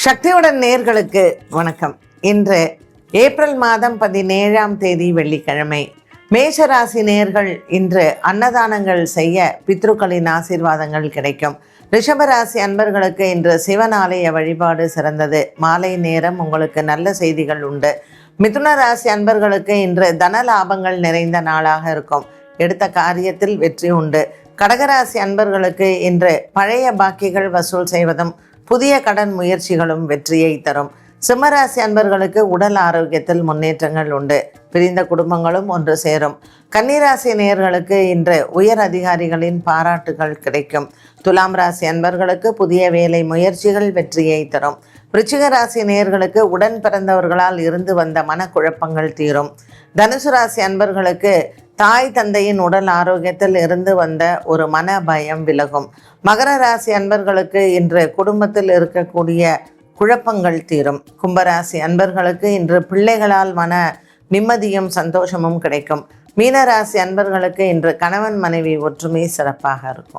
சக்தியுடன் நேர்களுக்கு வணக்கம். இன்று ஏப்ரல் மாதம் 17ஆம் தேதி வெள்ளிக்கிழமை. மேஷராசி நேர்கள் இன்று அன்னதானங்கள் செய்ய பித்ருக்களின் ஆசீர்வாதங்கள் கிடைக்கும். ரிஷபராசி அன்பர்களுக்கு இன்று சிவன் ஆலய வழிபாடு சிறந்தது. மாலை நேரம் உங்களுக்கு நல்ல செய்திகள் உண்டு. மிதுன ராசி அன்பர்களுக்கு இன்று தன லாபங்கள் நிறைந்த நாளாக இருக்கும். எடுத்த காரியத்தில் வெற்றி உண்டு. கடகராசி அன்பர்களுக்கு இன்று பழைய பாக்கிகள் வசூல் செய்வதும் புதிய கடன் முயற்சிகளும் வெற்றியை தரும். சிம்மராசி அன்பர்களுக்கு உடல் ஆரோக்கியத்தில் முன்னேற்றங்கள் உண்டு. பிரிந்த குடும்பங்களும் ஒன்று சேரும். கன்னிராசி நேயர்களுக்கு இன்று உயர் அதிகாரிகளின் பாராட்டுகள் கிடைக்கும். துலாம் ராசி அன்பர்களுக்கு புதிய வேலை முயற்சிகள் வெற்றியை தரும். விருச்சிக ராசி நேயர்களுக்கு உடன் பிறந்தவர்களால் இருந்து வந்த மனக்குழப்பங்கள் தீரும். தனுசு ராசி அன்பர்களுக்கு தாய் தந்தையின் உடல் ஆரோக்கியத்தில் இருந்து வந்த ஒரு மன பயம் விலகும். மகர ராசி அன்பர்களுக்கு இன்று குடும்பத்தில் இருக்கக்கூடிய குழப்பங்கள் தீரும். கும்பராசி அன்பர்களுக்கு இன்று பிள்ளைகளால் மன நிம்மதியும் சந்தோஷமும் கிடைக்கும். மீனராசி அன்பர்களுக்கு இன்று கணவன் மனைவி ஒற்றுமை சிறப்பாக இருக்கும்.